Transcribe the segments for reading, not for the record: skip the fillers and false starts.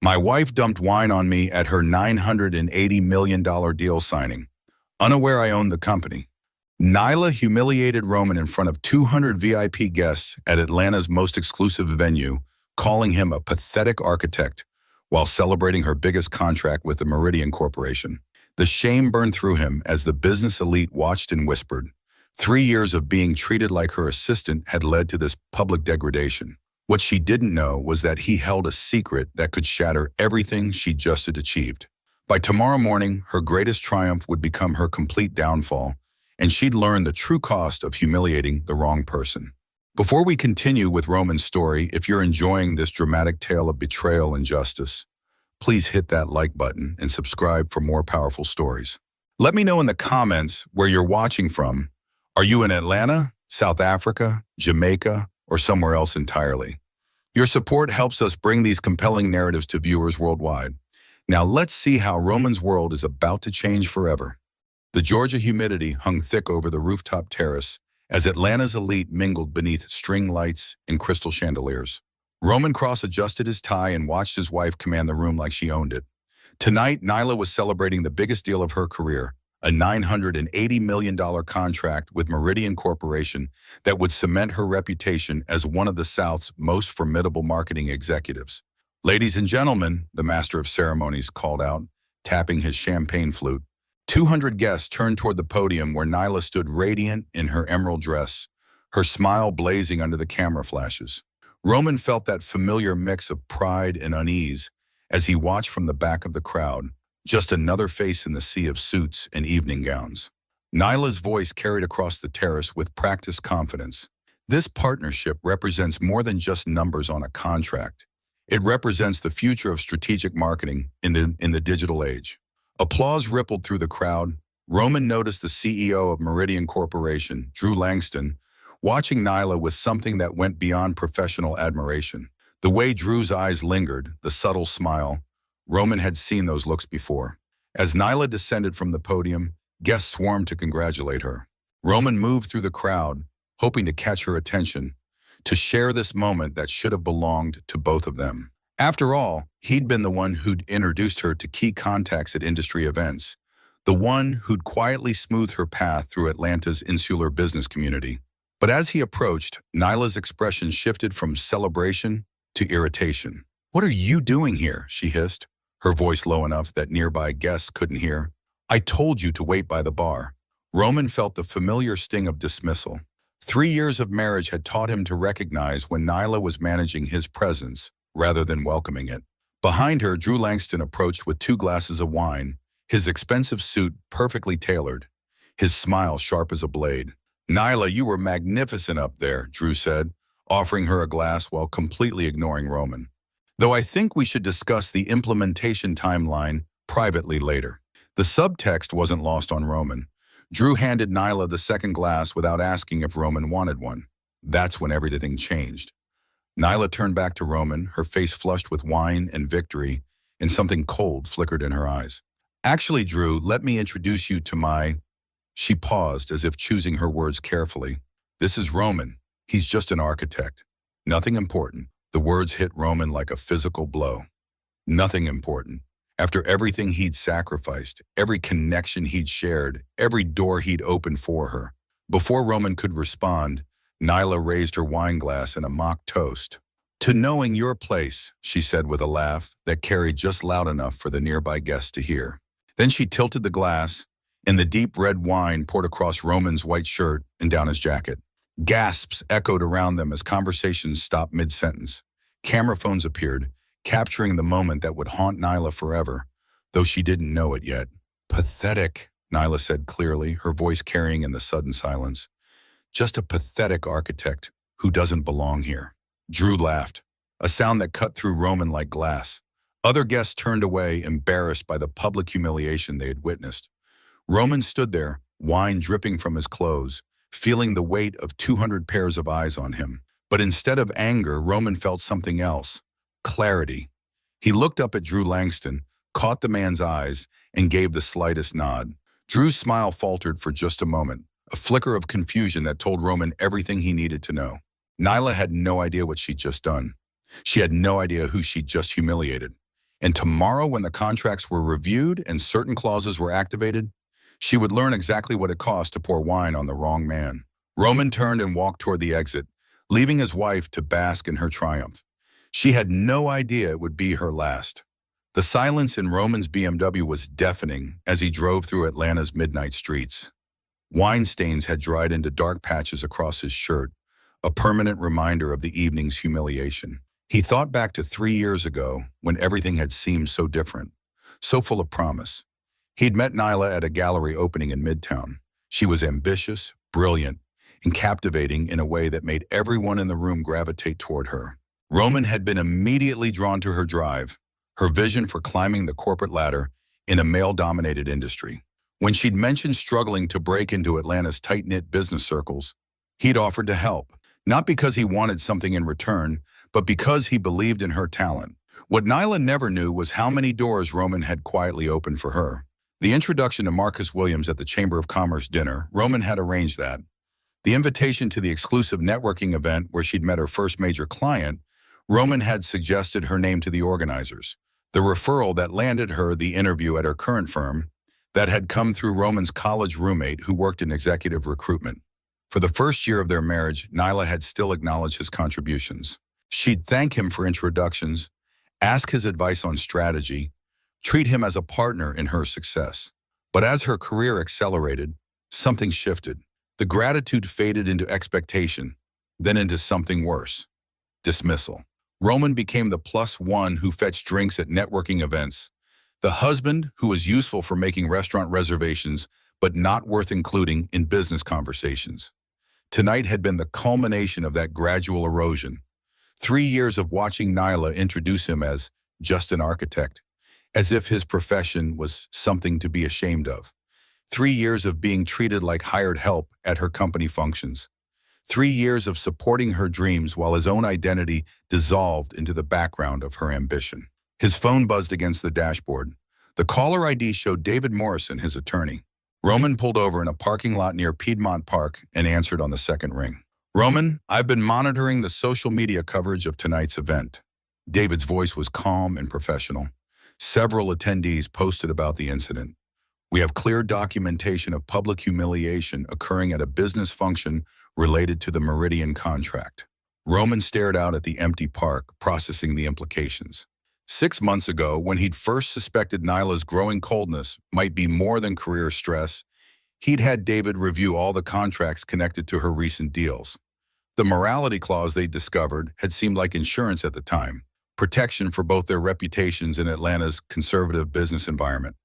My wife dumped wine on me at her $980 million deal signing, unaware I owned the company. Nyla humiliated Roman in front of 200 VIP guests at Atlanta's most exclusive venue, calling him a pathetic architect while celebrating her biggest contract with the Meridian Corporation. The shame burned through him as the business elite watched and whispered. 3 years of being treated like her assistant had led to this public degradation. What she didn't know was that he held a secret that could shatter everything she just had achieved. By tomorrow morning, her greatest triumph would become her complete downfall, and she'd learn the true cost of humiliating the wrong person. Before we continue with Roman's story, if you're enjoying this dramatic tale of betrayal and justice, please hit that like button and subscribe for more powerful stories. Let me know in the comments where you're watching from. Are you in Atlanta, South Africa, Jamaica, or somewhere else entirely? Your support helps us bring these compelling narratives to viewers worldwide. Now let's see how Roman's world is about to change forever. The Georgia humidity hung thick over the rooftop terrace as Atlanta's elite mingled beneath string lights and crystal chandeliers. Roman cross-adjusted his tie and watched his wife command the room like she owned it. Tonight, Nyla was celebrating the biggest deal of her career, a $980 million contract with Meridian Corporation that would cement her reputation as one of the South's most formidable marketing executives. "Ladies and gentlemen," the master of ceremonies called out, tapping his champagne flute. 200 guests turned toward the podium where Nyla stood radiant in her emerald dress, her smile blazing under the camera flashes. Roman felt that familiar mix of pride and unease as he watched from the back of the crowd, just another face in the sea of suits and evening gowns. Nyla's voice carried across the terrace with practiced confidence. This partnership represents more than just numbers on a contract. It represents the future of strategic marketing in the digital age. Applause rippled through the crowd. Roman noticed the CEO of Meridian Corporation, Drew Langston, watching Nyla with something that went beyond professional admiration. The way Drew's eyes lingered, the subtle smile, Roman had seen those looks before. As Nyla descended from the podium, guests swarmed to congratulate her. Roman moved through the crowd, hoping to catch her attention, to share this moment that should have belonged to both of them. After all, he'd been the one who'd introduced her to key contacts at industry events, the one who'd quietly smoothed her path through Atlanta's insular business community. But as he approached, Nyla's expression shifted from celebration to irritation. "What are you doing here?" she hissed, her voice low enough that nearby guests couldn't hear. "I told you to wait by the bar." Roman felt the familiar sting of dismissal. 3 years of marriage had taught him to recognize when Nyla was managing his presence rather than welcoming it. Behind her, Drew Langston approached with 2 glasses of wine, his expensive suit perfectly tailored, his smile sharp as a blade. "Nyla, you were magnificent up there," Drew said, offering her a glass while completely ignoring Roman. "Though I think we should discuss the implementation timeline privately later." The subtext wasn't lost on Roman. Drew handed Nyla the second glass without asking if Roman wanted one. That's when everything changed. Nyla turned back to Roman, her face flushed with wine and victory, and something cold flickered in her eyes. "Actually, Drew, let me introduce you to my—" She paused as if choosing her words carefully. "This is Roman. He's just an architect. Nothing important." The words hit Roman like a physical blow. Nothing important. After everything he'd sacrificed, every connection he'd shared, every door he'd opened for her. Before Roman could respond, Nyla raised her wine glass in a mock toast. "To knowing your place," she said with a laugh that carried just loud enough for the nearby guests to hear. Then she tilted the glass, and the deep red wine poured across Roman's white shirt and down his jacket. Gasps echoed around them as conversations stopped mid-sentence. Camera phones appeared, capturing the moment that would haunt Nyla forever, though she didn't know it yet. "Pathetic," Nyla said clearly, her voice carrying in the sudden silence. "Just a pathetic architect who doesn't belong here." Drew laughed, a sound that cut through Roman like glass. Other guests turned away, embarrassed by the public humiliation they had witnessed. Roman stood there, wine dripping from his clothes, feeling the weight of 200 pairs of eyes on him. But instead of anger, Roman felt something else: clarity. He looked up at Drew Langston, caught the man's eyes, and gave the slightest nod. Drew's smile faltered for just a moment, a flicker of confusion that told Roman everything he needed to know. Nyla had no idea what she'd just done. She had no idea who she'd just humiliated. And tomorrow, when the contracts were reviewed and certain clauses were activated, she would learn exactly what it cost to pour wine on the wrong man. Roman turned and walked toward the exit, leaving his wife to bask in her triumph. She had no idea it would be her last. The silence in Roman's BMW was deafening as he drove through Atlanta's midnight streets. Wine stains had dried into dark patches across his shirt, a permanent reminder of the evening's humiliation. He thought back to 3 years ago when everything had seemed so different, so full of promise. He'd met Nyla at a gallery opening in Midtown. She was ambitious, brilliant, and captivating in a way that made everyone in the room gravitate toward her. Roman had been immediately drawn to her drive, her vision for climbing the corporate ladder in a male-dominated industry. When she'd mentioned struggling to break into Atlanta's tight-knit business circles, he'd offered to help, not because he wanted something in return, but because he believed in her talent. What Nyla never knew was how many doors Roman had quietly opened for her. The introduction to Marcus Williams at the Chamber of Commerce dinner, Roman had arranged that. The invitation to the exclusive networking event where she'd met her first major client, Roman had suggested her name to the organizers. The referral that landed her the interview at her current firm, that had come through Roman's college roommate who worked in executive recruitment. For the first year of their marriage, Nyla had still acknowledged his contributions. She'd thank him for introductions, ask his advice on strategy, treat him as a partner in her success. But as her career accelerated, something shifted. The gratitude faded into expectation, then into something worse: dismissal. Roman became the +1 who fetched drinks at networking events, the husband who was useful for making restaurant reservations but not worth including in business conversations. Tonight had been the culmination of that gradual erosion. 3 years of watching Nyla introduce him as just an architect, as if his profession was something to be ashamed of. 3 years of being treated like hired help at her company functions. 3 years of supporting her dreams while his own identity dissolved into the background of her ambition. His phone buzzed against the dashboard. The caller ID showed David Morrison, his attorney. Roman pulled over in a parking lot near Piedmont Park and answered on the second ring. "Roman, I've been monitoring the social media coverage of tonight's event." David's voice was calm and professional. Several attendees posted about the incident. "We have clear documentation of public humiliation occurring at a business function related to the Meridian contract." Roman stared out at the empty park, processing the implications. 6 months ago, when he'd first suspected Nyla's growing coldness might be more than career stress, he'd had David review all the contracts connected to her recent deals. The morality clause they'd discovered had seemed like insurance at the time, protection for both their reputations in Atlanta's conservative business environment.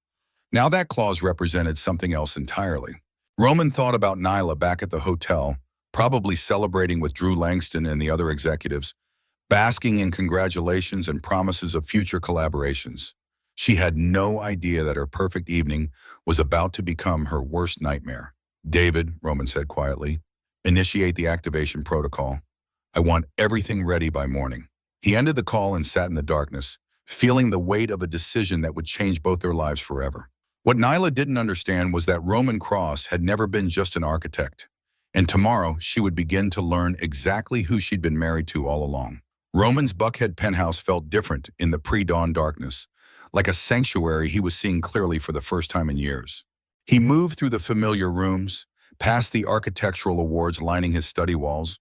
Now that clause represented something else entirely. Roman thought about Nyla back at the hotel, probably celebrating with Drew Langston and the other executives, basking in congratulations and promises of future collaborations. She had no idea that her perfect evening was about to become her worst nightmare. "David," Roman said quietly, "initiate the activation protocol. I want everything ready by morning." He ended the call and sat in the darkness, feeling the weight of a decision that would change both their lives forever. What Nyla didn't understand was that Roman Cross had never been just an architect, and tomorrow she would begin to learn exactly who she'd been married to all along. Roman's Buckhead penthouse felt different in the pre-dawn darkness, like a sanctuary he was seeing clearly for the first time in years. He moved through the familiar rooms, past the architectural awards lining his study walls,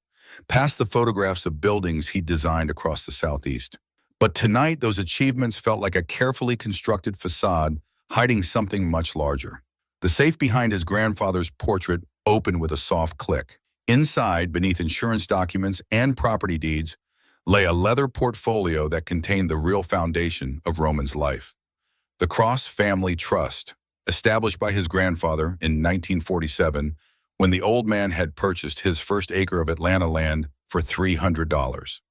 past the photographs of buildings he'd designed across the Southeast. But tonight, those achievements felt like a carefully constructed facade hiding something much larger. The safe behind his grandfather's portrait opened with a soft click. Inside, beneath insurance documents and property deeds, lay a leather portfolio that contained the real foundation of Roman's life. The Cross Family Trust, established by his grandfather in 1947, when the old man had purchased his first acre of Atlanta land for $300.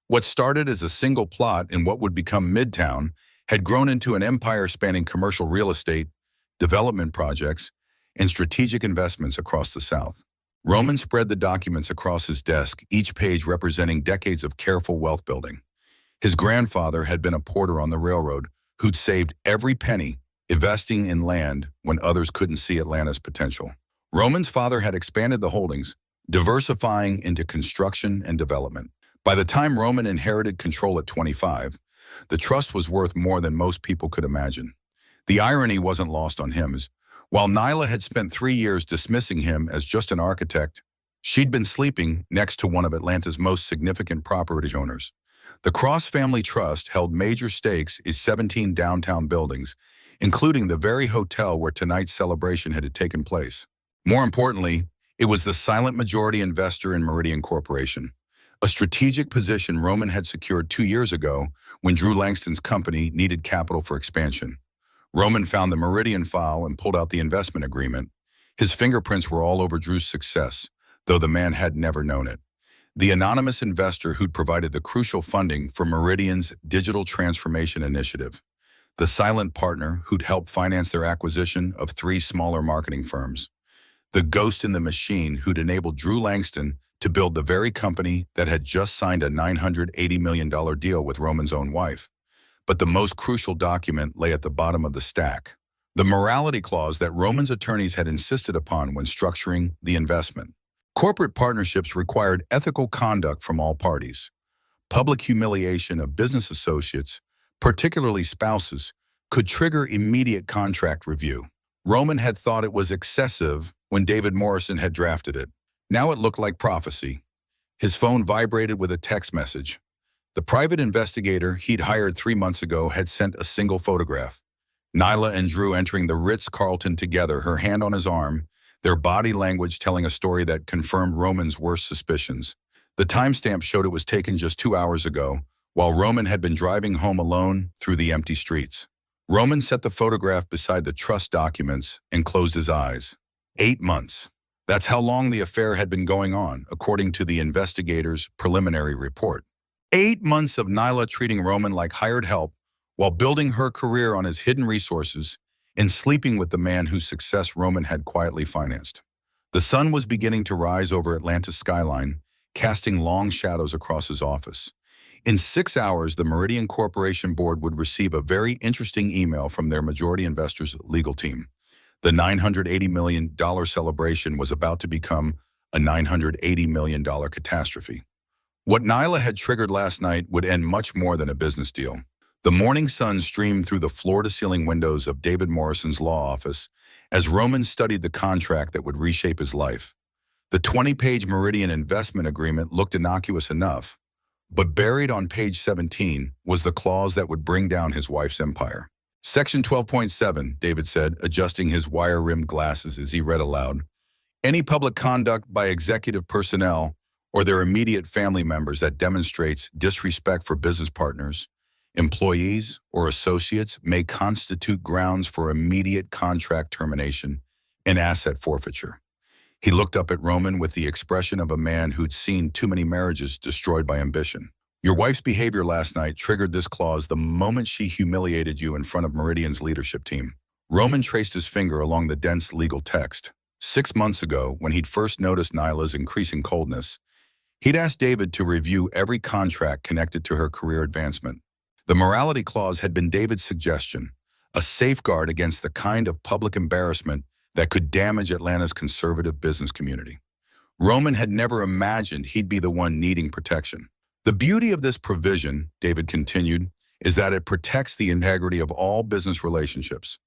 What started as a single plot in what would become Midtown had grown into an empire spanning commercial real estate, development projects, and strategic investments across the South. Roman spread the documents across his desk, each page representing decades of careful wealth building. His grandfather had been a porter on the railroad who'd saved every penny, investing in land when others couldn't see Atlanta's potential. Roman's father had expanded the holdings, diversifying into construction and development. By the time Roman inherited control at 25, The trust was worth more than most people could imagine. The irony wasn't lost on him, as while Nyla had spent 3 years dismissing him as just an architect, she'd been sleeping next to one of Atlanta's most significant property owners. The Cross Family Trust held major stakes in 17 downtown buildings, including the very hotel where tonight's celebration had taken place. More importantly, it was the silent majority investor in Meridian Corporation, a strategic position Roman had secured 2 years ago when Drew Langston's company needed capital for expansion. Roman found the Meridian file and pulled out the investment agreement. His fingerprints were all over Drew's success, though the man had never known it. The anonymous investor who'd provided the crucial funding for Meridian's digital transformation initiative. The silent partner who'd helped finance their acquisition of 3 smaller marketing firms. The ghost in the machine who'd enabled Drew Langston to build the very company that had just signed a $980 million deal with Roman's own wife. But the most crucial document lay at the bottom of the stack. The morality clause that Roman's attorneys had insisted upon when structuring the investment. Corporate partnerships required ethical conduct from all parties. Public humiliation of business associates, particularly spouses, could trigger immediate contract review. Roman had thought it was excessive when David Morrison had drafted it. Now it looked like prophecy. His phone vibrated with a text message. The private investigator he'd hired 3 months ago had sent a single photograph. Nyla and Drew entering the Ritz-Carlton together, her hand on his arm, their body language telling a story that confirmed Roman's worst suspicions. The timestamp showed it was taken just 2 hours ago, while Roman had been driving home alone through the empty streets. Roman set the photograph beside the trust documents and closed his eyes. 8 months. That's how long the affair had been going on, according to the investigator's preliminary report. 8 months of Nyla treating Roman like hired help while building her career on his hidden resources and sleeping with the man whose success Roman had quietly financed. The sun was beginning to rise over Atlanta's skyline, casting long shadows across his office. In 6 hours, the Meridian Corporation board would receive a very interesting email from their majority investors' legal team. The $980 million celebration was about to become a $980 million catastrophe. What Nyla had triggered last night would end much more than a business deal. The morning sun streamed through the floor-to-ceiling windows of David Morrison's law office as Roman studied the contract that would reshape his life. The 20-page Meridian investment agreement looked innocuous enough, but buried on page 17 was the clause that would bring down his wife's empire. Section 12.7, David said, adjusting his wire-rimmed glasses as he read aloud. Any public conduct by executive personnel or their immediate family members that demonstrates disrespect for business partners, employees, or associates may constitute grounds for immediate contract termination and asset forfeiture. He looked up at Roman with the expression of a man who'd seen too many marriages destroyed by ambition. Your wife's behavior last night triggered this clause the moment she humiliated you in front of Meridian's leadership team. Roman traced his finger along the dense legal text. 6 months ago, when he'd first noticed Nyla's increasing coldness, he'd asked David to review every contract connected to her career advancement. The morality clause had been David's suggestion, a safeguard against the kind of public embarrassment that could damage Atlanta's conservative business community. Roman had never imagined he'd be the one needing protection. The beauty of this provision, David continued, is that it protects the integrity of all business relationships.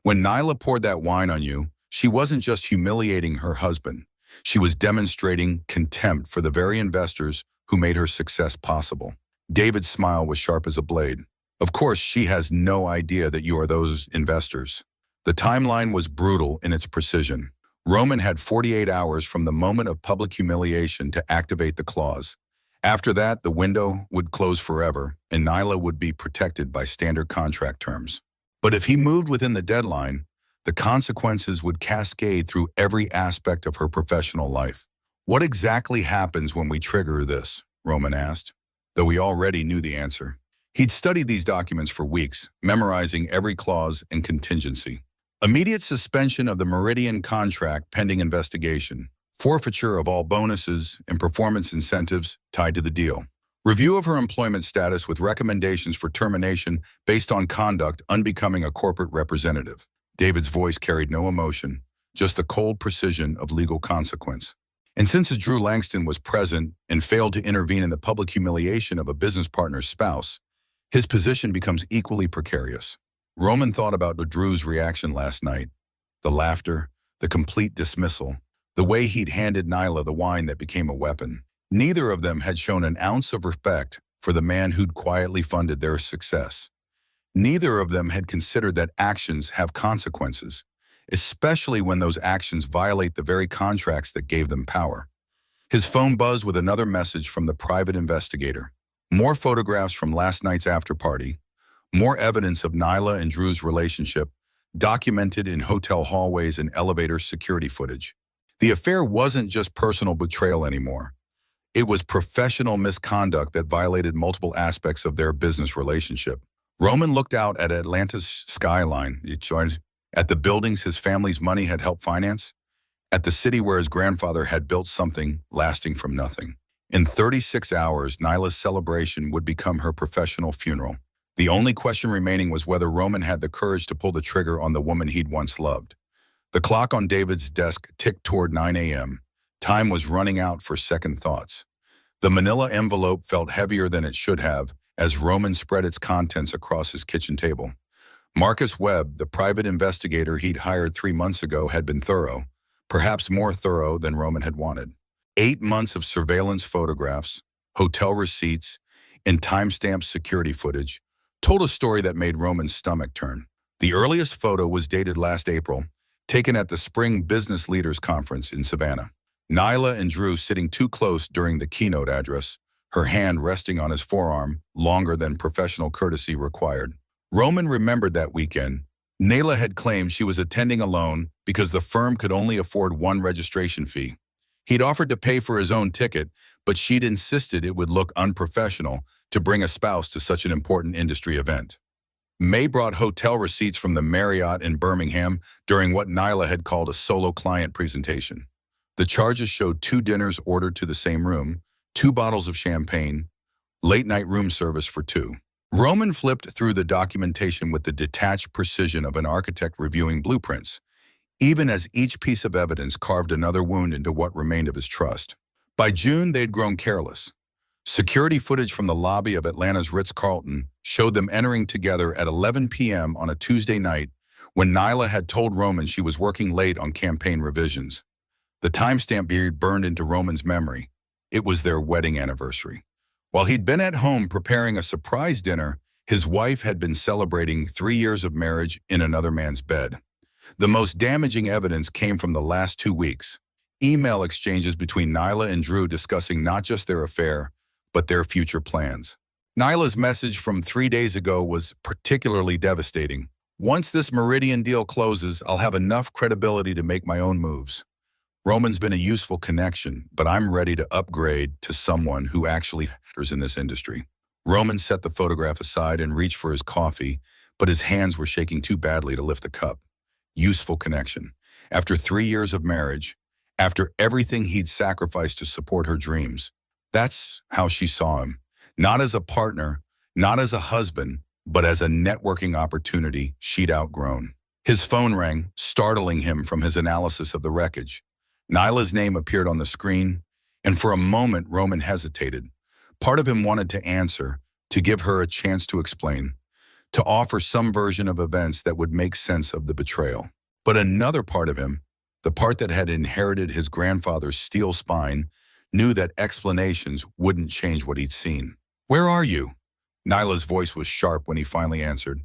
When Nyla poured that wine on you, she wasn't just humiliating her husband. She was demonstrating contempt for the very investors who made her success possible. David's smile was sharp as a blade. Of course, she has no idea that you are those investors. The timeline was brutal in its precision. Roman had 48 hours from the moment of public humiliation to activate the clause. After that, the window would close forever, and Nyla would be protected by standard contract terms. But if he moved within the deadline, the consequences would cascade through every aspect of her professional life. What exactly happens when we trigger this? Roman asked, though he already knew the answer. He'd studied these documents for weeks, memorizing every clause and contingency. Immediate suspension of the Meridian contract pending investigation. Forfeiture of all bonuses and performance incentives tied to the deal. Review of her employment status with recommendations for termination based on conduct unbecoming a corporate representative. David's voice carried no emotion, just the cold precision of legal consequence. And since Drew Langston was present and failed to intervene in the public humiliation of a business partner's spouse, His position becomes equally precarious. Roman thought about Drew's reaction last night. The laughter, the complete dismissal, the way he'd handed Nyla the wine that became a weapon. Neither of them had shown an ounce of respect for the man who'd quietly funded their success. Neither of them had considered that actions have consequences, especially when those actions violate the very contracts that gave them power. His phone buzzed with another message from the private investigator. More photographs from last night's after-party, more evidence of Nyla and Drew's relationship, documented in hotel hallways and elevator security footage. The affair wasn't just personal betrayal anymore. It was professional misconduct that violated multiple aspects of their business relationship. Roman looked out at Atlanta's skyline, at the buildings his family's money had helped finance, at the city where his grandfather had built something lasting from nothing. In 36 hours, Nyla's celebration would become her professional funeral. The only question remaining was whether Roman had the courage to pull the trigger on the woman he'd once loved. The clock on David's desk ticked toward 9 a.m. Time was running out for second thoughts. The manila envelope felt heavier than it should have as Roman spread its contents across his kitchen table. Marcus Webb, the private investigator he'd hired 3 months ago, had been thorough, perhaps more thorough than Roman had wanted. 8 months of surveillance photographs, hotel receipts, and time-stamped security footage told a story that made Roman's stomach turn. The earliest photo was dated last April, taken at the Spring Business Leaders Conference in Savannah. Nyla and Drew sitting too close during the keynote address, her hand resting on his forearm longer than professional courtesy required. Roman remembered that weekend. Nyla had claimed she was attending alone because the firm could only afford one registration fee. He'd offered to pay for his own ticket, but she'd insisted it would look unprofessional to bring a spouse to such an important industry event. May brought hotel receipts from the Marriott in Birmingham during what Nyla had called a solo client presentation. The charges showed 2 dinners ordered to the same room, 2 bottles of champagne, late-night room service for 2. Roman flipped through the documentation with the detached precision of an architect reviewing blueprints, even as each piece of evidence carved another wound into what remained of his trust. By June, they'd grown careless. Security footage from the lobby of Atlanta's Ritz-Carlton showed them entering together at 11 p.m. on a Tuesday night when Nyla had told Roman she was working late on campaign revisions. The timestamp period burned into Roman's memory. It was their wedding anniversary. While he'd been at home preparing a surprise dinner, his wife had been celebrating 3 years of marriage in another man's bed. The most damaging evidence came from the last 2 weeks. Email exchanges between Nyla and Drew discussing not just their affair, but their future plans. Nyla's message from 3 days ago was particularly devastating. Once this Meridian deal closes, I'll have enough credibility to make my own moves. Roman's been a useful connection, but I'm ready to upgrade to someone who actually matters in this industry. Roman set the photograph aside and reached for his coffee, but his hands were shaking too badly to lift the cup. Useful connection. After 3 years of marriage, after everything he'd sacrificed to support her dreams, that's how she saw him. Not as a partner, not as a husband, but as a networking opportunity she'd outgrown. His phone rang, startling him from his analysis of the wreckage. Nyla's name appeared on the screen, and for a moment Roman hesitated. Part of him wanted to answer, to give her a chance to explain, to offer some version of events that would make sense of the betrayal. But another part of him, the part that had inherited his grandfather's steel spine, knew that explanations wouldn't change what he'd seen. "Where are you?" Nyla's voice was sharp when he finally answered.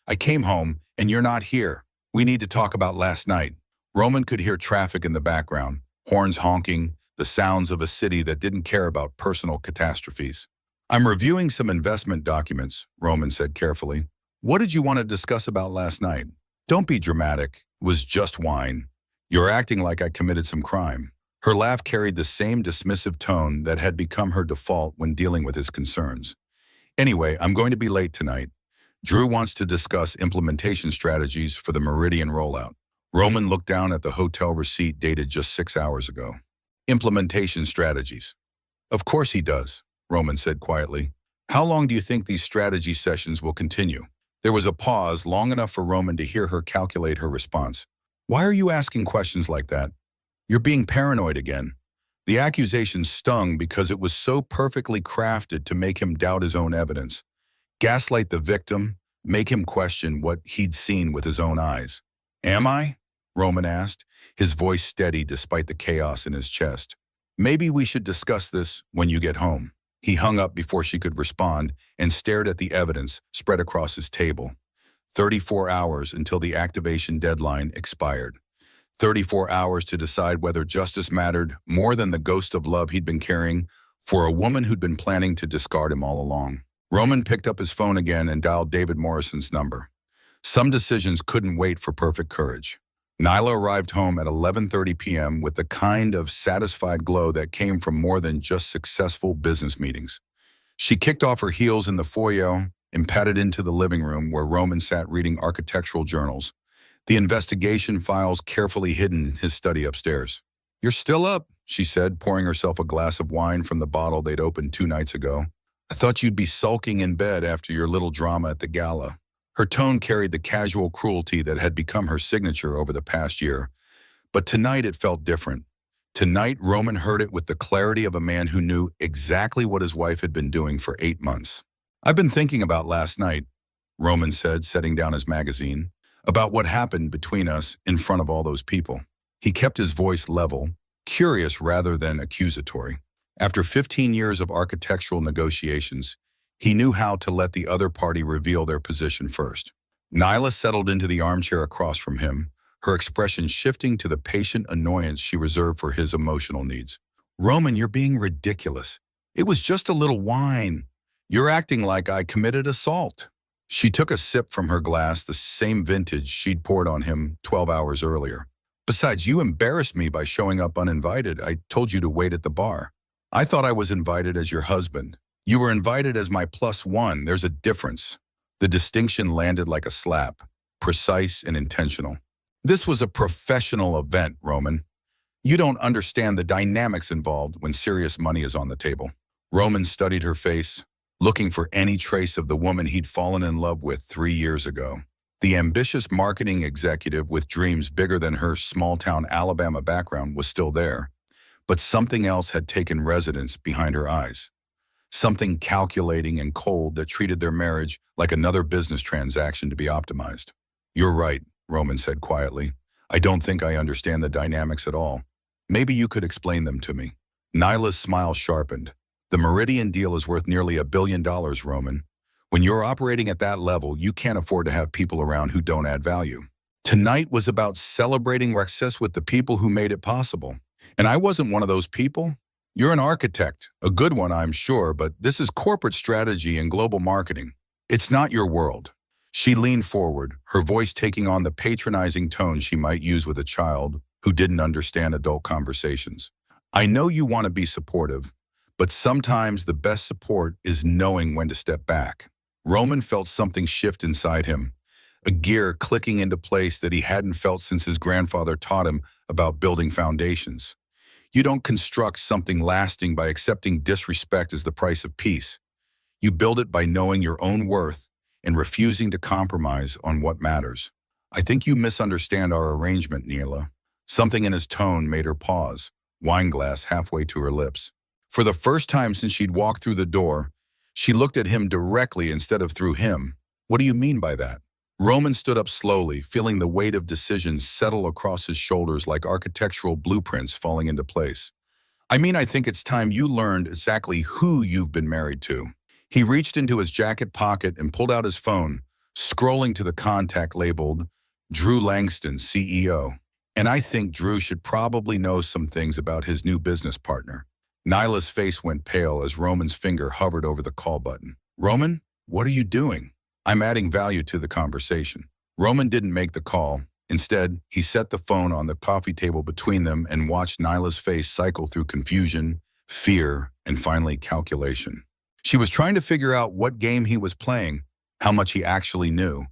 "I came home, and you're not here. We need to talk about last night." Roman could hear traffic in the background, horns honking, the sounds of a city that didn't care about personal catastrophes. "I'm reviewing some investment documents," Roman said carefully. "What did you want to discuss about last night?" "Don't be dramatic. It was just wine. You're acting like I committed some crime." Her laugh carried the same dismissive tone that had become her default when dealing with his concerns. "Anyway, I'm going to be late tonight. Drew wants to discuss implementation strategies for the Meridian rollout." Roman looked down at the hotel receipt dated just 6 hours ago. "Implementation strategies." "Of course he does," Roman said quietly. "How long do you think these strategy sessions will continue?" There was a pause long enough for Roman to hear her calculate her response. "Why are you asking questions like that? You're being paranoid again." The accusation stung because it was so perfectly crafted to make him doubt his own evidence. Gaslight the victim, make him question what he'd seen with his own eyes. Am I? Roman asked, his voice steady despite the chaos in his chest. Maybe we should discuss this when you get home. He hung up before she could respond and stared at the evidence spread across his table. 34 hours until the activation deadline expired. 34 hours to decide whether justice mattered more than the ghost of love he'd been carrying for a woman who'd been planning to discard him all along. Roman picked up his phone again and dialed David Morrison's number. Some decisions couldn't wait for perfect courage. Nyla arrived home at 11:30 p.m. with the kind of satisfied glow that came from more than just successful business meetings. She kicked off her heels in the foyer and padded into the living room where Roman sat reading architectural journals, the investigation files carefully hidden in his study upstairs. "You're still up," she said, pouring herself a glass of wine from the bottle they'd opened 2 nights ago. "I thought you'd be sulking in bed after your little drama at the gala." Her tone carried the casual cruelty that had become her signature over the past year. But tonight it felt different. Tonight, Roman heard it with the clarity of a man who knew exactly what his wife had been doing for 8 months. "I've been thinking about last night," Roman said, setting down his magazine, "about what happened between us in front of all those people." He kept his voice level, curious rather than accusatory. After 15 years of architectural negotiations, he knew how to let the other party reveal their position first. Nyla settled into the armchair across from him, her expression shifting to the patient annoyance she reserved for his emotional needs. "Roman, you're being ridiculous. It was just a little wine. You're acting like I committed assault." She took a sip from her glass, the same vintage she'd poured on him 12 hours earlier. "Besides, you embarrassed me by showing up uninvited. I told you to wait at the bar. I thought I was invited as your husband. You were invited as my +1. There's a difference." The distinction landed like a slap, precise and intentional. "This was a professional event, Roman. You don't understand the dynamics involved when serious money is on the table." Roman studied her face, looking for any trace of the woman he'd fallen in love with 3 years ago. The ambitious marketing executive with dreams bigger than her small-town Alabama background was still there, but something else had taken residence behind her eyes. Something calculating and cold that treated their marriage like another business transaction to be optimized. "You're right," Roman said quietly. "I don't think I understand the dynamics at all. Maybe you could explain them to me." Nyla's smile sharpened. "The Meridian deal is worth nearly $1 billion, Roman. When you're operating at that level, you can't afford to have people around who don't add value. Tonight was about celebrating success with the people who made it possible. And I wasn't one of those people. You're an architect, a good one, I'm sure, but this is corporate strategy and global marketing. It's not your world." She leaned forward, her voice taking on the patronizing tone she might use with a child who didn't understand adult conversations. "I know you want to be supportive, but sometimes the best support is knowing when to step back." Roman felt something shift inside him, a gear clicking into place that he hadn't felt since his grandfather taught him about building foundations. You don't construct something lasting by accepting disrespect as the price of peace. You build it by knowing your own worth and refusing to compromise on what matters. "I think you misunderstand our arrangement, Nyla." Something in his tone made her pause, wine glass halfway to her lips. For the first time since she'd walked through the door, she looked at him directly instead of through him. "What do you mean by that?" Roman stood up slowly, feeling the weight of decisions settle across his shoulders like architectural blueprints falling into place. "I mean, I think it's time you learned exactly who you've been married to." He reached into his jacket pocket and pulled out his phone, scrolling to the contact labeled Drew Langston, CEO. "And I think Drew should probably know some things about his new business partner." Nyla's face went pale as Roman's finger hovered over the call button. "Roman, what are you doing?" "I'm adding value to the conversation." Roman didn't make the call. Instead, he set the phone on the coffee table between them and watched Nyla's face cycle through confusion, fear, and finally calculation. She was trying to figure out what game he was playing, how much he actually knew,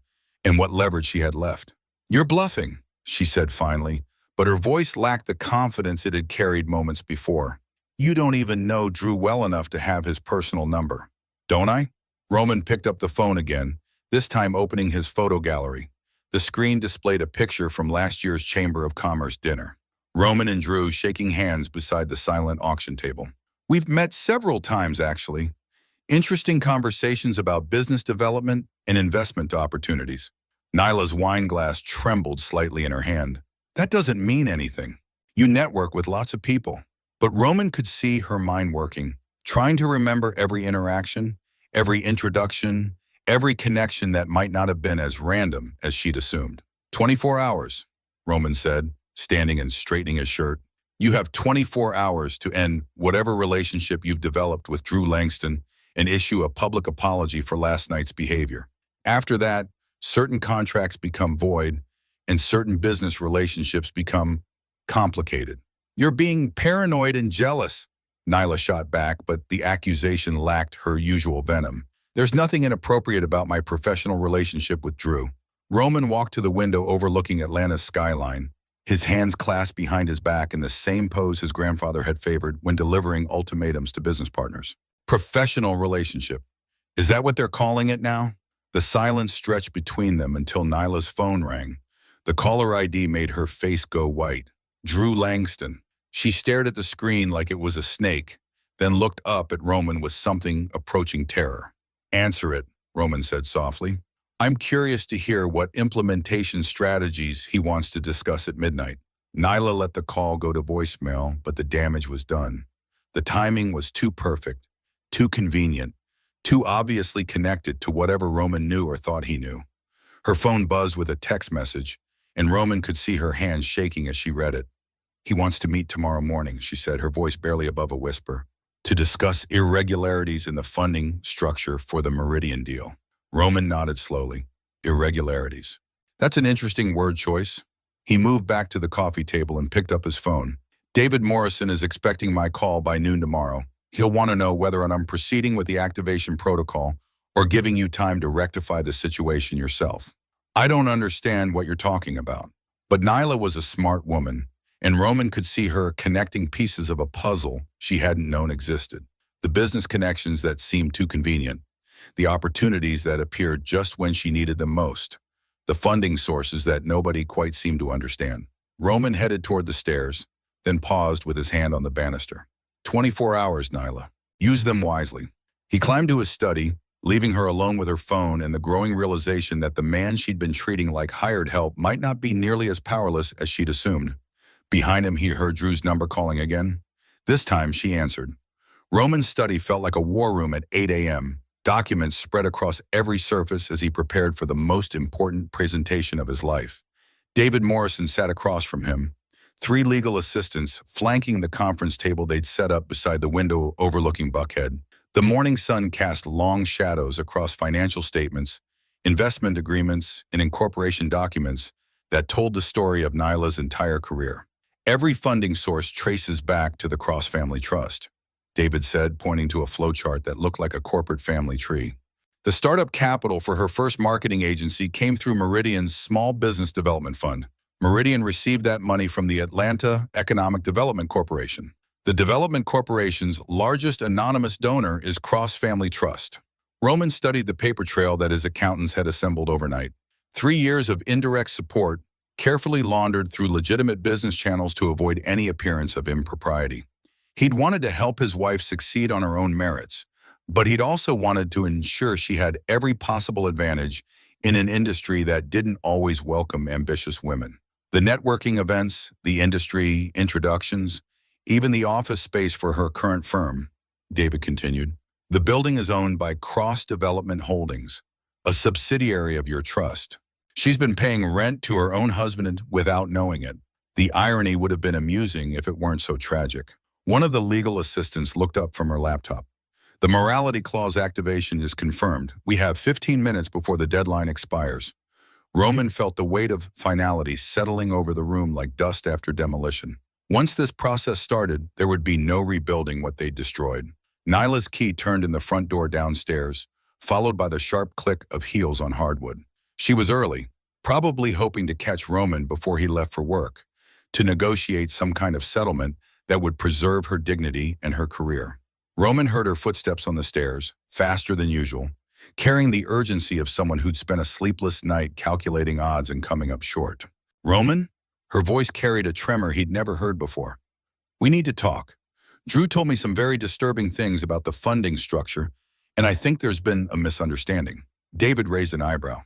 and what leverage she had left. "You're bluffing," she said finally, but her voice lacked the confidence it had carried moments before. "You don't even know Drew well enough to have his personal number." "Don't I?" Roman picked up the phone again, this time opening his photo gallery. The screen displayed a picture from last year's Chamber of Commerce dinner. Roman and Drew shaking hands beside the silent auction table. "We've met several times, actually. Interesting conversations about business development and investment opportunities. Nyla's wine glass trembled slightly in her hand. That doesn't mean anything. You network with lots of people. But Roman could see her mind working, trying to remember every interaction, every introduction, every connection that might not have been as random as she'd assumed. 24 hours, Roman said, standing and straightening his shirt. You have 24 hours to end whatever relationship you've developed with Drew Langston and issue a public apology for last night's behavior. After that, certain contracts become void and certain business relationships become complicated. You're being paranoid and jealous, Nyla shot back, but the accusation lacked her usual venom. There's nothing inappropriate about my professional relationship with Drew. Roman walked to the window overlooking Atlanta's skyline, his hands clasped behind his back in the same pose his grandfather had favored when delivering ultimatums to business partners. Professional relationship. Is that what they're calling it now? The silence stretched between them until Nyla's phone rang. The caller ID made her face go white. Drew Langston. She stared at the screen like it was a snake, then looked up at Roman with something approaching terror. Answer it, Roman said softly. I'm curious to hear what implementation strategies he wants to discuss at midnight. Nyla let the call go to voicemail, but the damage was done. The timing was too perfect, too convenient, too obviously connected to whatever Roman knew or thought he knew. Her phone buzzed with a text message, and Roman could see her hands shaking as she read it. He wants to meet tomorrow morning, she said, her voice barely above a whisper, to discuss irregularities in the funding structure for the Meridian deal. Roman nodded slowly. Irregularities. That's an interesting word choice. He moved back to the coffee table and picked up his phone. David Morrison is expecting my call by noon tomorrow. He'll want to know whether I'm proceeding with the activation protocol or giving you time to rectify the situation yourself. I don't understand what you're talking about. But Nyla was a smart woman, and Roman could see her connecting pieces of a puzzle she hadn't known existed. The business connections that seemed too convenient, the opportunities that appeared just when she needed them most, the funding sources that nobody quite seemed to understand. Roman headed toward the stairs, then paused with his hand on the banister. 24 hours, Nyla. Use them wisely. He climbed to his study, leaving her alone with her phone and the growing realization that the man she'd been treating like hired help might not be nearly as powerless as she'd assumed. Behind him, he heard Drew's number calling again. This time, she answered. Roman's study felt like a war room at 8 a.m., documents spread across every surface as he prepared for the most important presentation of his life. David Morrison sat across from him, 3 legal assistants flanking the conference table they'd set up beside the window overlooking Buckhead. The morning sun cast long shadows across financial statements, investment agreements, and incorporation documents that told the story of Nyla's entire career. Every funding source traces back to the Cross Family Trust, David said, pointing to a flowchart that looked like a corporate family tree. The startup capital for her first marketing agency came through Meridian's Small Business Development Fund. Meridian received that money from the Atlanta Economic Development Corporation. The development corporation's largest anonymous donor is Cross Family Trust. Roman studied the paper trail that his accountants had assembled overnight. 3 years of indirect support, carefully laundered through legitimate business channels to avoid any appearance of impropriety. He'd wanted to help his wife succeed on her own merits, but he'd also wanted to ensure she had every possible advantage in an industry that didn't always welcome ambitious women. The networking events, the industry introductions, even the office space for her current firm, David continued. The building is owned by Cross Development Holdings, a subsidiary of your trust. She's been paying rent to her own husband without knowing it. The irony would have been amusing if it weren't so tragic. One of the legal assistants looked up from her laptop. The morality clause activation is confirmed. We have 15 minutes before the deadline expires. Roman felt the weight of finality settling over the room like dust after demolition. Once this process started, there would be no rebuilding what they'd destroyed. Nyla's key turned in the front door downstairs, followed by the sharp click of heels on hardwood. She was early, probably hoping to catch Roman before he left for work, to negotiate some kind of settlement that would preserve her dignity and her career. Roman heard her footsteps on the stairs, faster than usual, carrying the urgency of someone who'd spent a sleepless night calculating odds and coming up short. Roman? Her voice carried a tremor he'd never heard before. We need to talk. Drew told me some very disturbing things about the funding structure, And I think there's been a misunderstanding. David raised an eyebrow.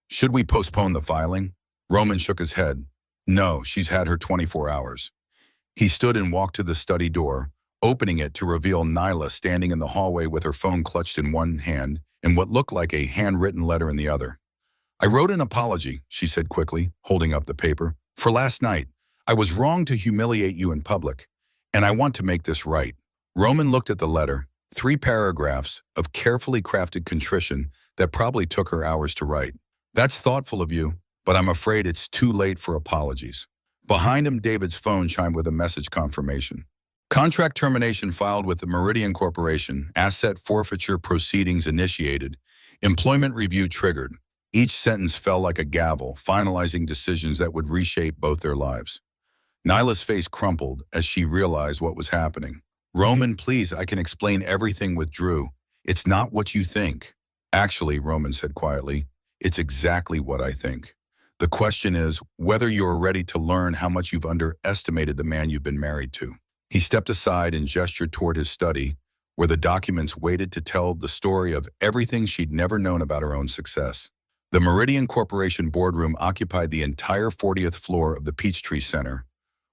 Should we postpone the filing? Roman shook his head. No, she's had her 24 hours. He stood and walked to the study door, opening it to reveal Nyla standing in the hallway with her phone clutched in one hand and what looked like a handwritten letter in the other. I wrote an apology, she said quickly, holding up the paper. For last night, I was wrong to humiliate you in public, and I want to make this right. Roman looked at the letter, 3 paragraphs of carefully crafted contrition that probably took her hours to write. That's thoughtful of you, but I'm afraid it's too late for apologies. Behind him, David's phone chimed with a message confirmation. Contract termination filed with the Meridian Corporation, asset forfeiture proceedings initiated, employment review triggered. Each sentence fell like a gavel, finalizing decisions that would reshape both their lives. Nyla's face crumpled as she realized what was happening. Roman, please, I can explain everything with Drew. It's not what you think. Actually, Roman said quietly, it's exactly what I think. The question is whether you're ready to learn how much you've underestimated the man you've been married to. He stepped aside and gestured toward his study, where the documents waited to tell the story of everything she'd never known about her own success. The Meridian Corporation boardroom occupied the entire 40th floor of the Peachtree Center,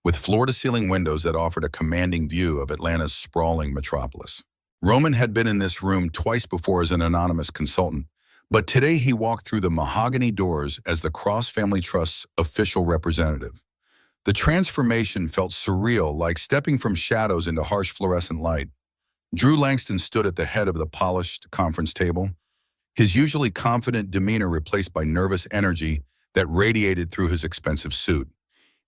with floor-to-ceiling windows that offered a commanding view of Atlanta's sprawling metropolis. Roman had been in this room twice before as an anonymous consultant, but today he walked through the mahogany doors as the Cross Family Trust's official representative. The transformation felt surreal, like stepping from shadows into harsh fluorescent light. Drew Langston stood at the head of the polished conference table, his usually confident demeanor replaced by nervous energy that radiated through his expensive suit.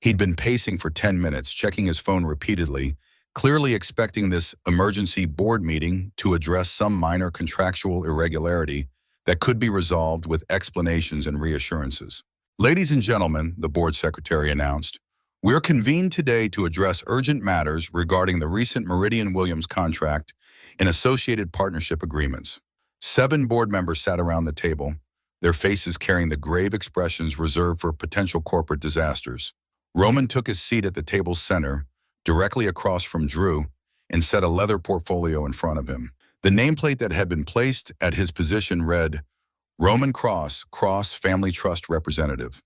He'd been pacing for 10 minutes, checking his phone repeatedly, clearly expecting this emergency board meeting to address some minor contractual irregularity that could be resolved with explanations and reassurances. Ladies and gentlemen, the board secretary announced, we're convened today to address urgent matters regarding the recent Meridian-Williams contract and associated partnership agreements. 7 board members sat around the table, their faces carrying the grave expressions reserved for potential corporate disasters. Roman took his seat at the table's center, directly across from Drew, and set a leather portfolio in front of him. The nameplate that had been placed at his position read, Roman Cross, Cross Family Trust Representative.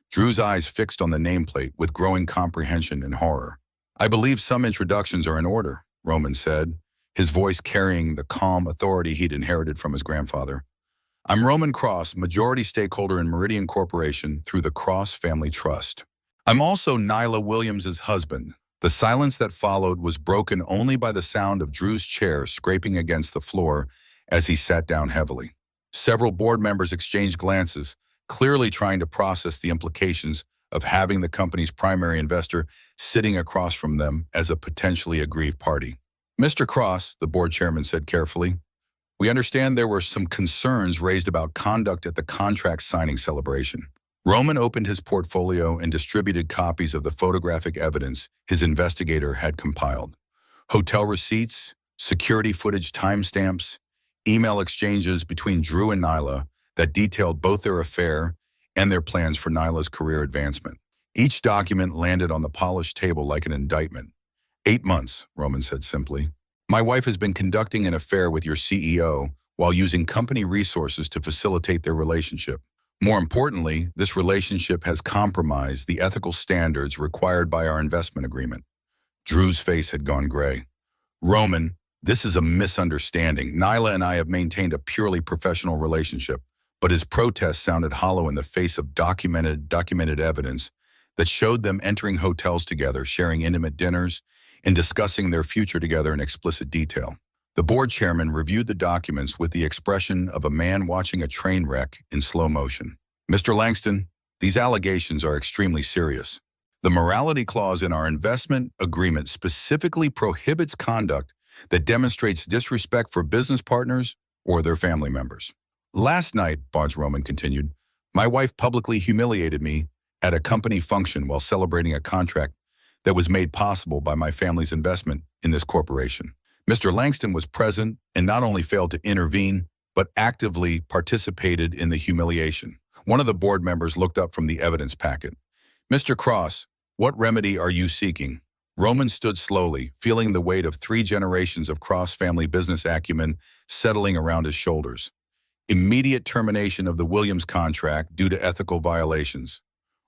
Drew's eyes fixed on the nameplate with growing comprehension and horror. I believe some introductions are in order, Roman said, his voice carrying the calm authority he'd inherited from his grandfather. I'm Roman Cross, majority stakeholder in Meridian Corporation through the Cross Family Trust. I'm also Nyla Williams's husband. The silence that followed was broken only by the sound of Drew's chair scraping against the floor as he sat down heavily. Several board members exchanged glances, clearly trying to process the implications of having the company's primary investor sitting across from them as a potentially aggrieved party. Mr. Cross, the board chairman said carefully, we understand there were some concerns raised about conduct at the contract signing celebration. Roman opened his portfolio and distributed copies of the photographic evidence his investigator had compiled. Hotel receipts, security footage timestamps, email exchanges between Drew and Nyla that detailed both their affair and their plans for Nyla's career advancement. Each document landed on the polished table like an indictment. 8 months, Roman said simply. My wife has been conducting an affair with your CEO while using company resources to facilitate their relationship. More importantly, this relationship has compromised the ethical standards required by our investment agreement. Drew's face had gone gray. Roman, this is a misunderstanding. Nyla and I have maintained a purely professional relationship, but his protest sounded hollow in the face of documented evidence that showed them entering hotels together, sharing intimate dinners, and discussing their future together in explicit detail. The board chairman reviewed the documents with the expression of a man watching a train wreck in slow motion. Mr. Langston, these allegations are extremely serious. The morality clause in our investment agreement specifically prohibits conduct that demonstrates disrespect for business partners or their family members. Last night, Barnes Roman continued, my wife publicly humiliated me at a company function while celebrating a contract that was made possible by my family's investment in this corporation. Mr. Langston was present and not only failed to intervene, but actively participated in the humiliation. One of the board members looked up from the evidence packet. Mr. Cross, what remedy are you seeking? Roman stood slowly, feeling the weight of 3 generations of cross-family business acumen settling around his shoulders. Immediate termination of the Williams contract due to ethical violations.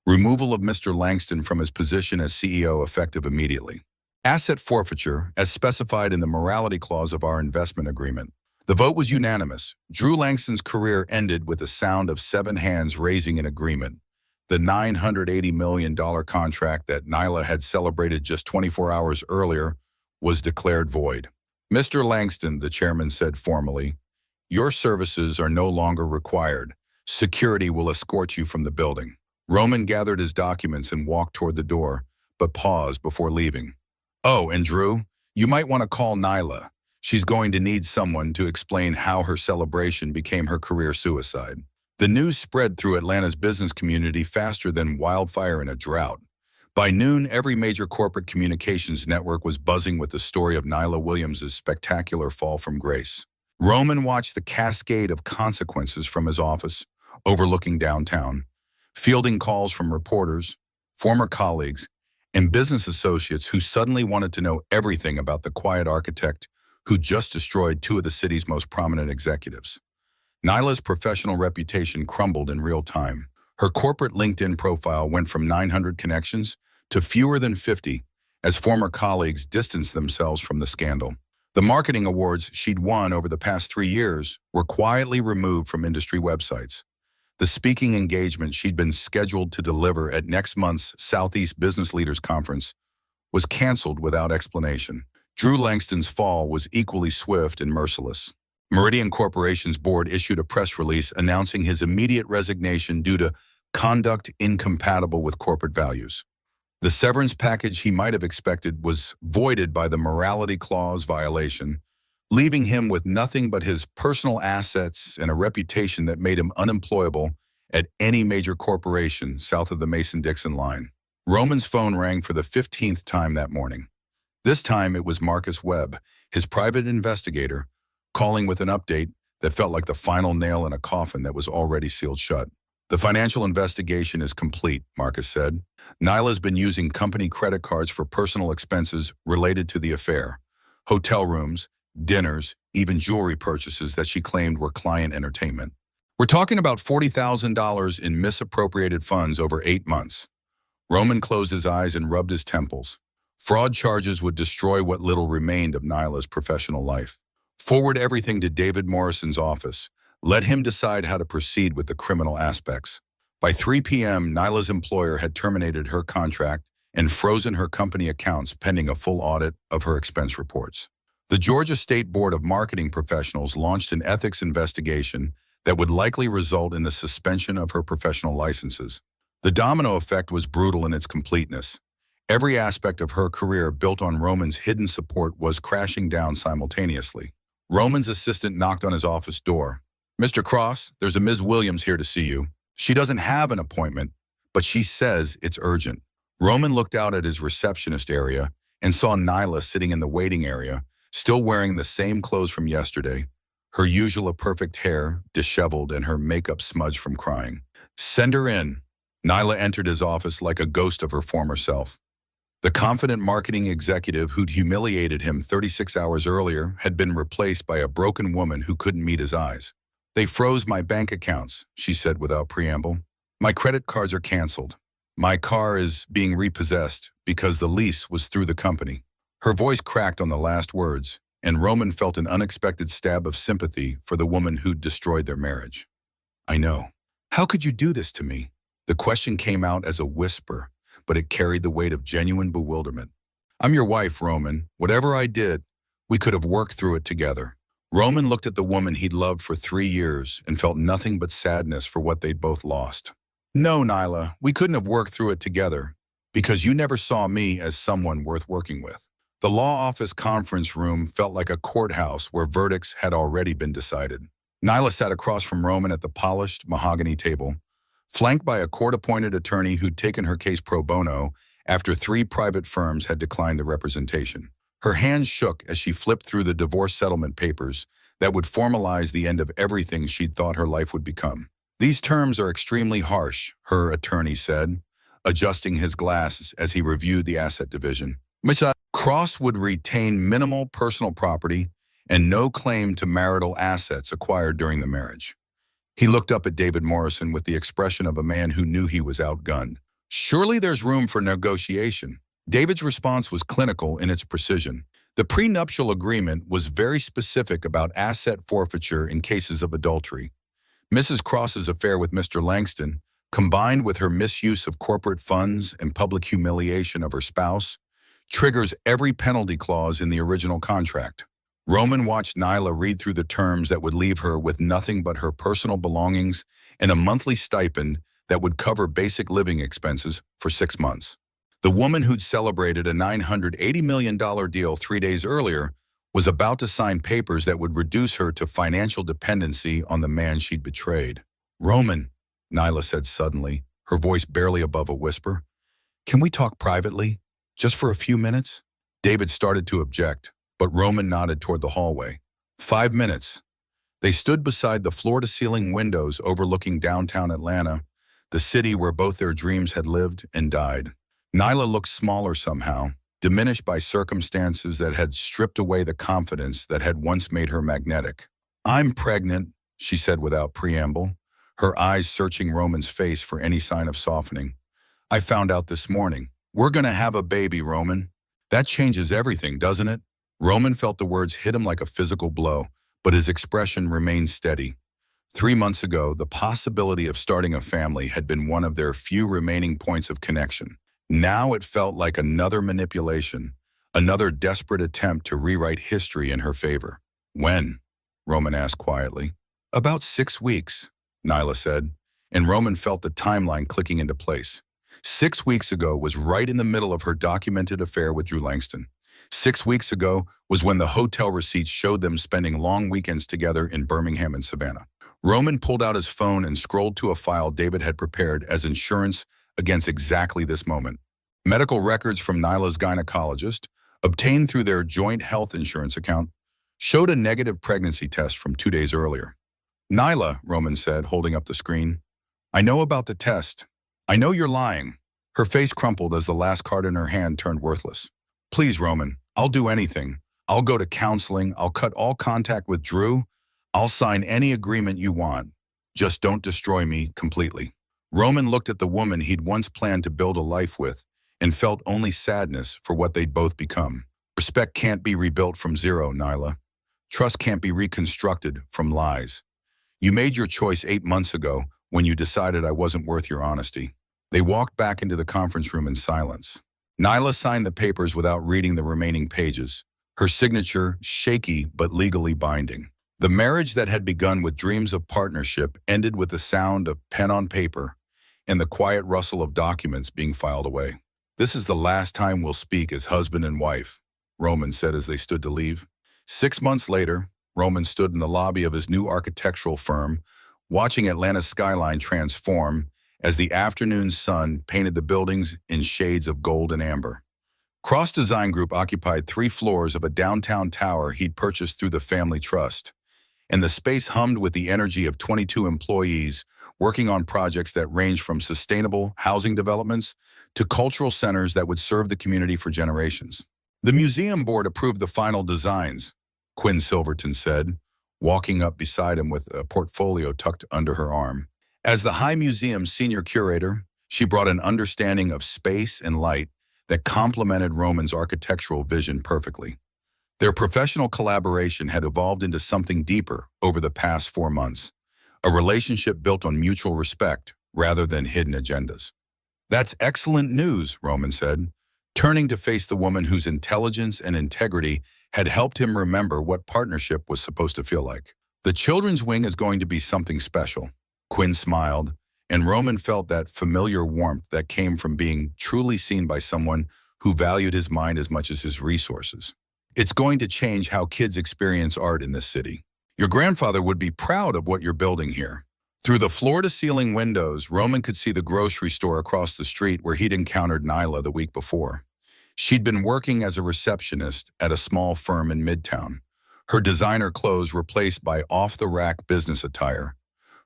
Removal of Mr. Langston from his position as CEO effective immediately. Asset forfeiture, as specified in the morality clause of our investment agreement. The vote was unanimous. Drew Langston's career ended with the sound of 7 hands raising an agreement. The $980 million contract that Nyla had celebrated just 24 hours earlier was declared void. Mr. Langston, the chairman said formally, your services are no longer required. Security will escort you from the building. Roman gathered his documents and walked toward the door, but paused before leaving. Oh, and Drew, you might want to call Nyla. She's going to need someone to explain how her celebration became her career suicide. The news spread through Atlanta's business community faster than wildfire in a drought. By noon, every major corporate communications network was buzzing with the story of Nyla Williams' spectacular fall from grace. Roman watched the cascade of consequences from his office, overlooking downtown, fielding calls from reporters, former colleagues, and business associates who suddenly wanted to know everything about the quiet architect who just destroyed 2 of the city's most prominent executives. Nyla's professional reputation crumbled in real time. Her corporate LinkedIn profile went from 900 connections to fewer than 50 as former colleagues distanced themselves from the scandal. The marketing awards she'd won over the past 3 years were quietly removed from industry websites. The speaking engagement she'd been scheduled to deliver at next month's Southeast Business Leaders Conference was canceled without explanation. Drew Langston's fall was equally swift and merciless. Meridian Corporation's board issued a press release announcing his immediate resignation due to conduct incompatible with corporate values. The severance package he might have expected was voided by the morality clause violation, leaving him with nothing but his personal assets and a reputation that made him unemployable at any major corporation south of the Mason-Dixon line. Roman's phone rang for the 15th time that morning. This time it was Marcus Webb, his private investigator, calling with an update that felt like the final nail in a coffin that was already sealed shut. The financial investigation is complete, Marcus said. Nyla's been using company credit cards for personal expenses related to the affair. Hotel rooms, dinners, even jewelry purchases that she claimed were client entertainment. We're talking about $40,000 in misappropriated funds over 8 months. Roman closed his eyes and rubbed his temples. Fraud charges would destroy what little remained of Nyla's professional life. Forward everything to David Morrison's office. Let him decide how to proceed with the criminal aspects. By 3 p.m., Nyla's employer had terminated her contract and frozen her company accounts pending a full audit of her expense reports. The Georgia State Board of Marketing Professionals launched an ethics investigation that would likely result in the suspension of her professional licenses. The domino effect was brutal in its completeness. Every aspect of her career built on Roman's hidden support was crashing down simultaneously. Roman's assistant knocked on his office door. Mr. Cross, there's a Ms. Williams here to see you. She doesn't have an appointment, but she says it's urgent. Roman looked out at his receptionist area and saw Nyla sitting in the waiting area, still wearing the same clothes from yesterday, her usual perfect hair disheveled and her makeup smudged from crying. Send her in. Nyla entered his office like a ghost of her former self. The confident marketing executive who'd humiliated him 36 hours earlier had been replaced by a broken woman who couldn't meet his eyes. They froze my bank accounts, she said without preamble. My credit cards are canceled. My car is being repossessed because the lease was through the company. Her voice cracked on the last words, and Roman felt an unexpected stab of sympathy for the woman who'd destroyed their marriage. I know. How could you do this to me? The question came out as a whisper, but it carried the weight of genuine bewilderment. I'm your wife, Roman. Whatever I did, we could have worked through it together. Roman looked at the woman he'd loved for 3 years and felt nothing but sadness for what they'd both lost. No, Nyla, we couldn't have worked through it together because you never saw me as someone worth working with. The law office conference room felt like a courthouse where verdicts had already been decided. Nyla sat across from Roman at the polished mahogany table, flanked by a court-appointed attorney who'd taken her case pro bono after 3 private firms had declined the representation. Her hands shook as she flipped through the divorce settlement papers that would formalize the end of everything she'd thought her life would become. These terms are extremely harsh, her attorney said, adjusting his glasses as he reviewed the asset division. Mr. Cross would retain minimal personal property and no claim to marital assets acquired during the marriage. He looked up at David Morrison with the expression of a man who knew he was outgunned. Surely there's room for negotiation. David's response was clinical in its precision. The prenuptial agreement was very specific about asset forfeiture in cases of adultery. Mrs. Cross's affair with Mr. Langston, combined with her misuse of corporate funds and public humiliation of her spouse, triggers every penalty clause in the original contract. Roman watched Nyla read through the terms that would leave her with nothing but her personal belongings and a monthly stipend that would cover basic living expenses for 6 months. The woman who'd celebrated a $980 million deal 3 days earlier was about to sign papers that would reduce her to financial dependency on the man she'd betrayed. "Roman," Nyla said suddenly, her voice barely above a whisper, "can we talk privately? Just for a few minutes?" David started to object, but Roman nodded toward the hallway. 5 minutes. They stood beside the floor-to-ceiling windows overlooking downtown Atlanta, the city where both their dreams had lived and died. Nyla looked smaller somehow, diminished by circumstances that had stripped away the confidence that had once made her magnetic. "I'm pregnant," she said without preamble, her eyes searching Roman's face for any sign of softening. "I found out this morning. We're gonna have a baby, Roman. That changes everything, doesn't it?" Roman felt the words hit him like a physical blow, but his expression remained steady. 3 months ago, the possibility of starting a family had been one of their few remaining points of connection. Now it felt like another manipulation, another desperate attempt to rewrite history in her favor. "When?" Roman asked quietly. "About 6 weeks," Nyla said, and Roman felt the timeline clicking into place. 6 weeks ago was right in the middle of her documented affair with Drew Langston. 6 weeks ago was when the hotel receipts showed them spending long weekends together in Birmingham and Savannah. Roman pulled out his phone and scrolled to a file David had prepared as insurance against exactly this moment. Medical records from Nyla's gynecologist, obtained through their joint health insurance account, showed a negative pregnancy test from 2 days earlier. "Nyla," Roman said, holding up the screen, "I know about the test. I know you're lying." Her face crumpled as the last card in her hand turned worthless. "Please, Roman, I'll do anything. I'll go to counseling. I'll cut all contact with Drew. I'll sign any agreement you want. Just don't destroy me completely." Roman looked at the woman he'd once planned to build a life with and felt only sadness for what they'd both become. "Respect can't be rebuilt from zero, Nyla. Trust can't be reconstructed from lies. You made your choice 8 months ago when you decided I wasn't worth your honesty." They walked back into the conference room in silence. Nyla signed the papers without reading the remaining pages, her signature shaky but legally binding. The marriage that had begun with dreams of partnership ended with the sound of pen on paper and the quiet rustle of documents being filed away. "This is the last time we'll speak as husband and wife," Roman said as they stood to leave. 6 months later, Roman stood in the lobby of his new architectural firm, watching Atlanta's skyline transform as the afternoon sun painted the buildings in shades of gold and amber. Cross Design Group occupied 3 floors of a downtown tower he'd purchased through the family trust, and the space hummed with the energy of 22 employees working on projects that ranged from sustainable housing developments to cultural centers that would serve the community for generations. "The museum board approved the final designs," Quinn Silverton said, walking up beside him with a portfolio tucked under her arm. As the High Museum's senior curator, she brought an understanding of space and light that complemented Roman's architectural vision perfectly. Their professional collaboration had evolved into something deeper over the past 4 months, a relationship built on mutual respect rather than hidden agendas. "That's excellent news," Roman said, turning to face the woman whose intelligence and integrity had helped him remember what partnership was supposed to feel like. "The children's wing is going to be something special." Quinn smiled, and Roman felt that familiar warmth that came from being truly seen by someone who valued his mind as much as his resources. "It's going to change how kids experience art in this city. Your grandfather would be proud of what you're building here." Through the floor-to-ceiling windows, Roman could see the grocery store across the street where he'd encountered Nyla the week before. She'd been working as a receptionist at a small firm in Midtown, her designer clothes replaced by off-the-rack business attire.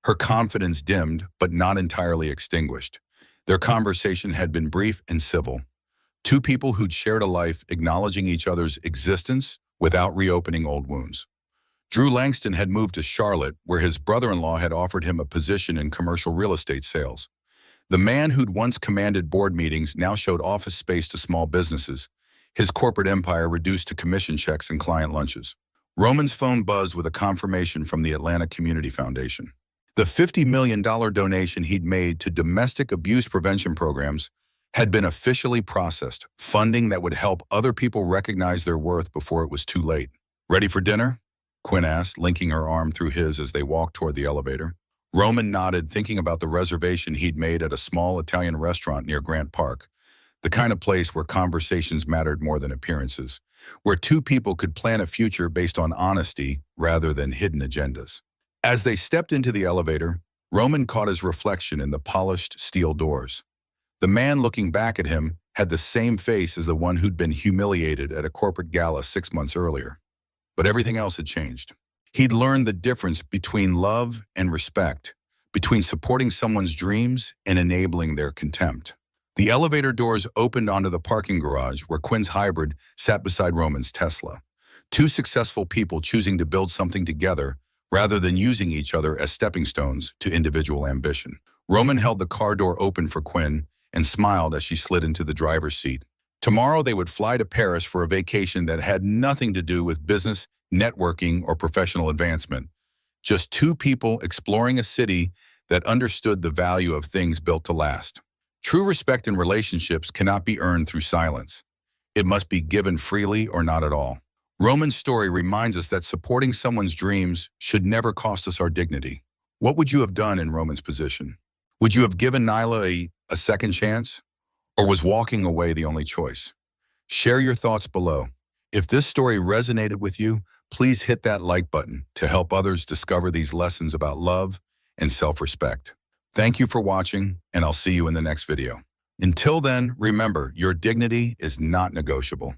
Her confidence dimmed, but not entirely extinguished. Their conversation had been brief and civil. Two people who'd shared a life acknowledging each other's existence without reopening old wounds. Drew Langston had moved to Charlotte, where his brother-in-law had offered him a position in commercial real estate sales. The man who'd once commanded board meetings now showed office space to small businesses, his corporate empire reduced to commission checks and client lunches. Roman's phone buzzed with a confirmation from the Atlanta Community Foundation. The $50 million donation he'd made to domestic abuse prevention programs had been officially processed, funding that would help other people recognize their worth before it was too late. "Ready for dinner?" Quinn asked, linking her arm through his as they walked toward the elevator. Roman nodded, thinking about the reservation he'd made at a small Italian restaurant near Grant Park, the kind of place where conversations mattered more than appearances, where two people could plan a future based on honesty rather than hidden agendas. As they stepped into the elevator, Roman caught his reflection in the polished steel doors. The man looking back at him had the same face as the one who'd been humiliated at a corporate gala 6 months earlier. But everything else had changed. He'd learned the difference between love and respect, between supporting someone's dreams and enabling their contempt. The elevator doors opened onto the parking garage where Quinn's hybrid sat beside Roman's Tesla. Two successful people choosing to build something together rather than using each other as stepping stones to individual ambition. Roman held the car door open for Quinn and smiled as she slid into the driver's seat. Tomorrow they would fly to Paris for a vacation that had nothing to do with business, networking, or professional advancement. Just two people exploring a city that understood the value of things built to last. True respect in relationships cannot be earned through silence. It must be given freely or not at all. Roman's story reminds us that supporting someone's dreams should never cost us our dignity. What would you have done in Roman's position? Would you have given Nyla a second chance? Or was walking away the only choice? Share your thoughts below. If this story resonated with you, please hit that like button to help others discover these lessons about love and self-respect. Thank you for watching, and I'll see you in the next video. Until then, remember, your dignity is not negotiable.